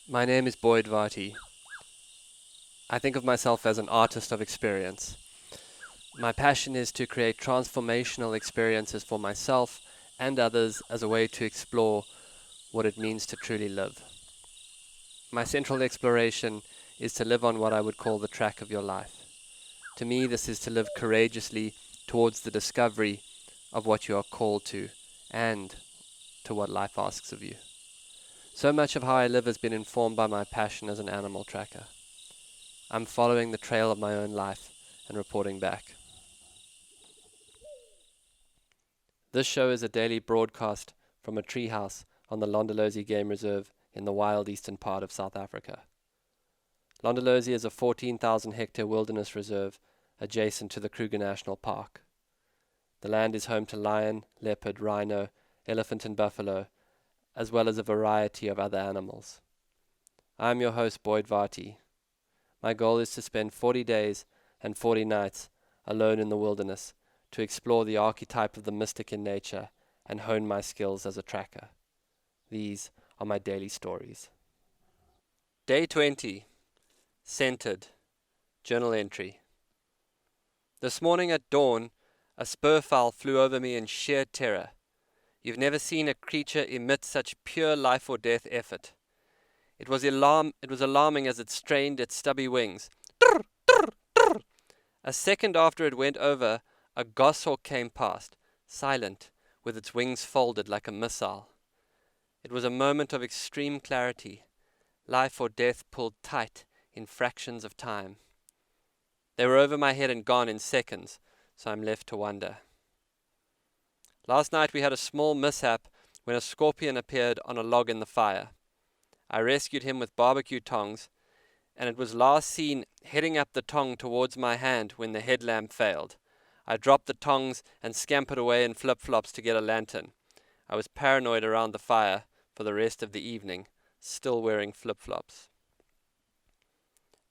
My name is Boyd Varty. I think of myself as an artist of experience. My passion is to create transformational experiences for myself and others as a way to explore what it means to truly live. My central exploration is to live on what I would call the track of your life. To me, this is to live courageously towards the discovery of what you are called to and to what life asks of you. So much of how I live has been informed by my passion as an animal tracker. I'm following the trail of my own life and reporting back. This show is a daily broadcast from a treehouse on the Londolozi Game Reserve in the wild eastern part of South Africa. Londolozi is a 14,000 hectare wilderness reserve adjacent to the Kruger National Park. The land is home to lion, leopard, rhino, elephant and buffalo, as well as a variety of other animals. I am your host, Boyd Varty. My goal is to spend 40 days and 40 nights alone in the wilderness to explore the archetype of the mystic in nature and hone my skills as a tracker. These are my daily stories. Day 20. Centered. Journal entry. This morning at dawn, a spur fowl flew over me in sheer terror. You've never seen a creature emit such pure life or death effort. It was alarming as it strained its stubby wings. A second after it went over, a goshawk came past, silent, with its wings folded like a missile. It was a moment of extreme clarity. Life or death pulled tight in fractions of time. They were over my head and gone in seconds, so I'm left to wonder. Last night we had a small mishap when a scorpion appeared on a log in the fire. I rescued him with barbecue tongs, and it was last seen heading up the tong towards my hand when the headlamp failed. I dropped the tongs and scampered away in flip-flops to get a lantern. I was paranoid around the fire for the rest of the evening, still wearing flip-flops.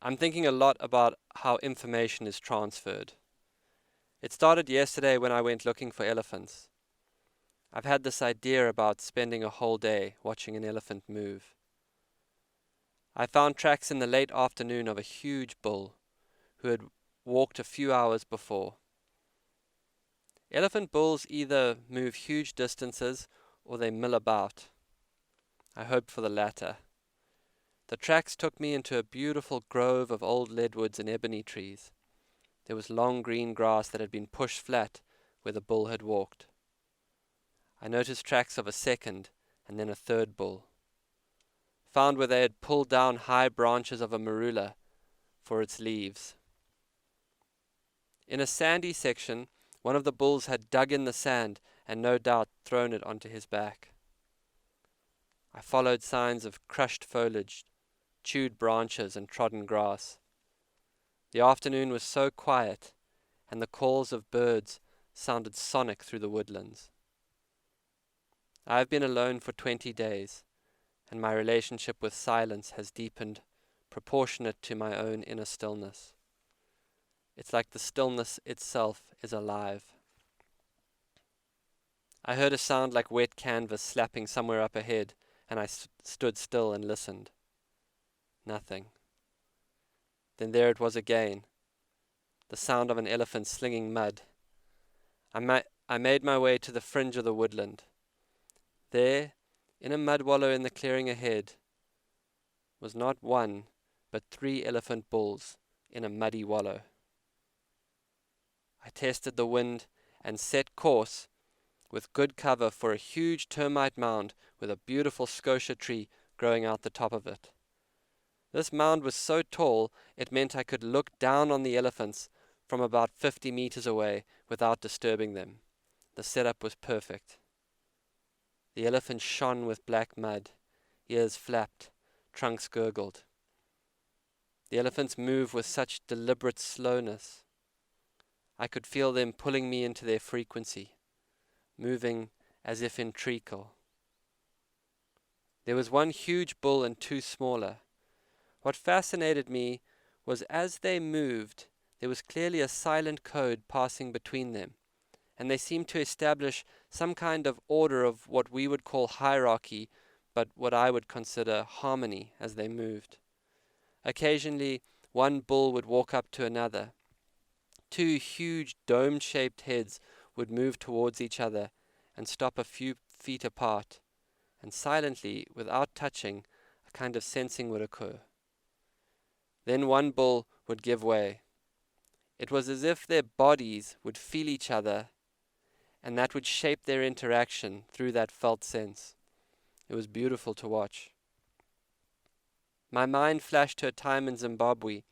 I'm thinking a lot about how information is transferred. It started yesterday when I went looking for elephants. I've had this idea about spending a whole day watching an elephant move. I found tracks in the late afternoon of a huge bull who had walked a few hours before. Elephant bulls either move huge distances or they mill about. I hoped for the latter. The tracks took me into a beautiful grove of old leadwoods and ebony trees. There was long green grass that had been pushed flat where the bull had walked. I noticed tracks of a second and then a third bull. Found where they had pulled down high branches of a marula for its leaves. In a sandy section, one of the bulls had dug in the sand and no doubt thrown it onto his back. I followed signs of crushed foliage, chewed branches and trodden grass. The afternoon was so quiet, and the calls of birds sounded sonic through the woodlands. I have been alone for 20 days, and my relationship with silence has deepened proportionate to my own inner stillness. It's like the stillness itself is alive. I heard a sound like wet canvas slapping somewhere up ahead, and I stood still and listened. Nothing. Then there it was again, the sound of an elephant slinging mud. I made my way to the fringe of the woodland. There, in a mud wallow in the clearing ahead, was not one, but 3 elephant bulls in a muddy wallow. I tested the wind and set course with good cover for a huge termite mound with a beautiful scotia tree growing out the top of it. This mound was so tall it meant I could look down on the elephants from about 50 meters away without disturbing them. The setup was perfect. The elephants shone with black mud, ears flapped, trunks gurgled. The elephants moved with such deliberate slowness. I could feel them pulling me into their frequency, moving as if in treacle. There was one huge bull and 2 smaller. What fascinated me was as they moved, there was clearly a silent code passing between them, and they seemed to establish some kind of order of what we would call hierarchy but what I would consider harmony as they moved. Occasionally, one bull would walk up to another. Two huge dome-shaped heads would move towards each other and stop a few feet apart, and silently, without touching, a kind of sensing would occur. Then one bull would give way. It was as if their bodies would feel each other, and that would shape their interaction through that felt sense. It was beautiful to watch. My mind flashed to a time in Zimbabwe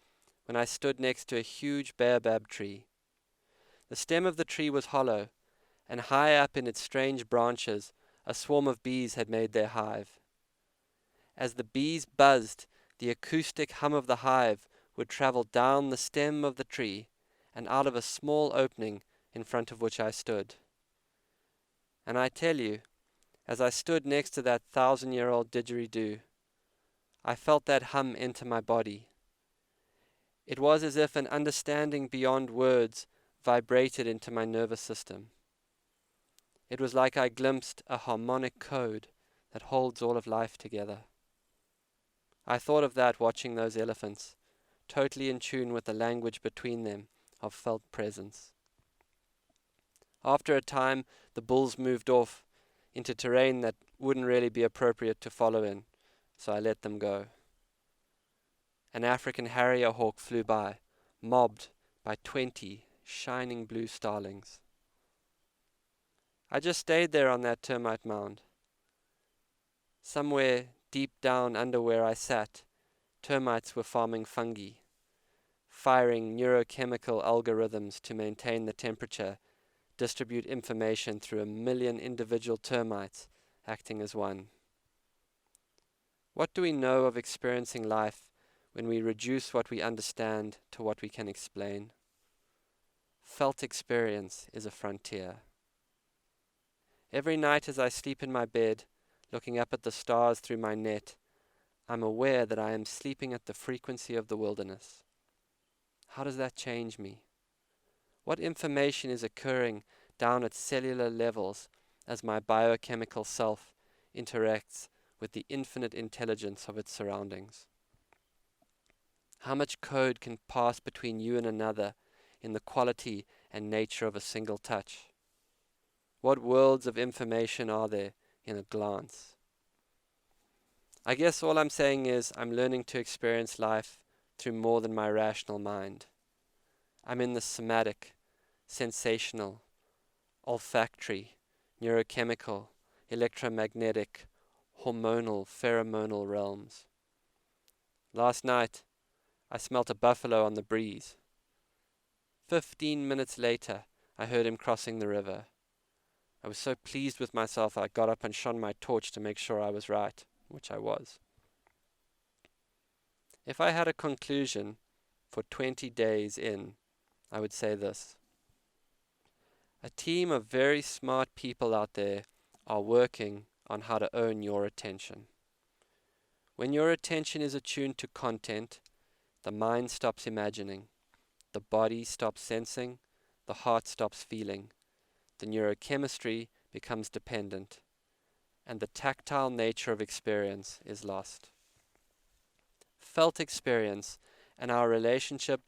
when I stood next to a huge baobab tree. The stem of the tree was hollow, and high up in its strange branches a swarm of bees had made their hive. As the bees buzzed, the acoustic hum of the hive would travel down the stem of the tree and out of a small opening in front of which I stood. And I tell you, as I stood next to that 1,000-year-old didgeridoo, I felt that hum enter my body. It was as if an understanding beyond words vibrated into my nervous system. It was like I glimpsed a harmonic code that holds all of life together. I thought of that watching those elephants, totally in tune with the language between them of felt presence. After a time, the bulls moved off into terrain that wouldn't really be appropriate to follow in, so I let them go. An African harrier hawk flew by, mobbed by 20 shining blue starlings. I just stayed there on that termite mound. Somewhere deep down under where I sat, termites were farming fungi, firing neurochemical algorithms to maintain the temperature, distribute information through 1 million individual termites acting as one. What do we know of experiencing life when we reduce what we understand to what we can explain? Felt experience is a frontier. Every night as I sleep in my bed, looking up at the stars through my net, I'm aware that I am sleeping at the frequency of the wilderness. How does that change me? What information is occurring down at cellular levels as my biochemical self interacts with the infinite intelligence of its surroundings? How much code can pass between you and another in the quality and nature of a single touch? What worlds of information are there in a glance? I guess all I'm saying is I'm learning to experience life through more than my rational mind. I'm in the somatic, sensational, olfactory, neurochemical, electromagnetic, hormonal, pheromonal realms. Last night, I smelt a buffalo on the breeze. 15 minutes later, I heard him crossing the river. I was so pleased with myself I got up and shone my torch to make sure I was right, which I was. If I had a conclusion for 20 days in, I would say this. A team of very smart people out there are working on how to own your attention. When your attention is attuned to content, the mind stops imagining, the body stops sensing, the heart stops feeling, the neurochemistry becomes dependent, and the tactile nature of experience is lost. Felt experience and our relationship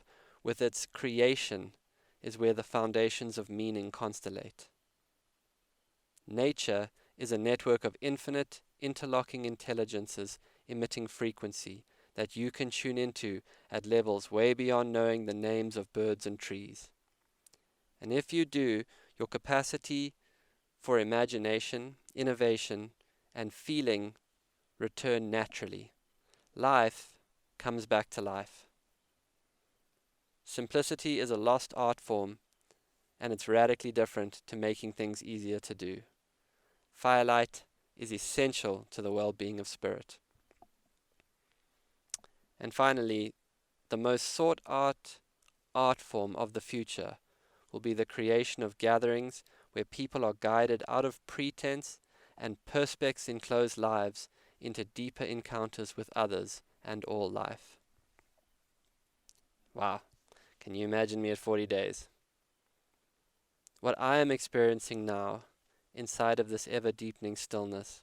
with its creation is where the foundations of meaning constellate. Nature is a network of infinite, interlocking intelligences emitting frequency that you can tune into at levels way beyond knowing the names of birds and trees. And if you do, your capacity for imagination, innovation, and feeling return naturally. Life comes back to life. Simplicity is a lost art form, and it's radically different to making things easier to do. Firelight is essential to the well-being of spirit. And finally, the most sought-out art form of the future will be the creation of gatherings where people are guided out of pretense and perspex enclosed lives into deeper encounters with others and all life. Wow, can you imagine me at 40 days? What I am experiencing now, inside of this ever-deepening stillness,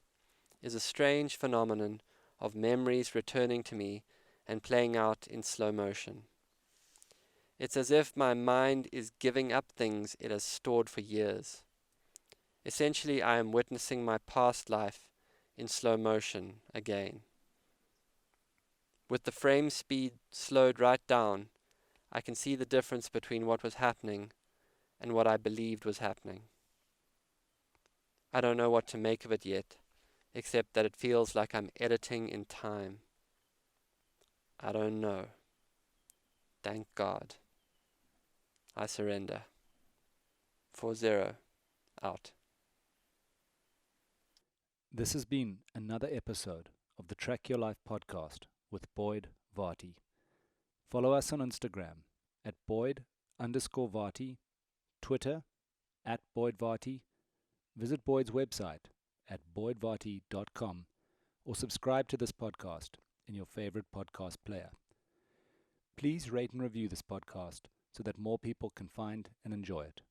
is a strange phenomenon of memories returning to me and playing out in slow motion. It's as if my mind is giving up things it has stored for years. Essentially, I am witnessing my past life in slow motion again. With the frame speed slowed right down, I can see the difference between what was happening and what I believed was happening. I don't know what to make of it yet, except that it feels like I'm editing in time. I don't know. Thank God. I surrender. 4-0. Out. This has been another episode of the Track Your Life podcast with Boyd Varty. Follow us on Instagram at Boyd_Varty, Twitter at Boyd Varty. Visit Boyd's website at boydvarty.com or subscribe to this podcast in your favorite podcast player. Please rate and review this podcast so that more people can find and enjoy it.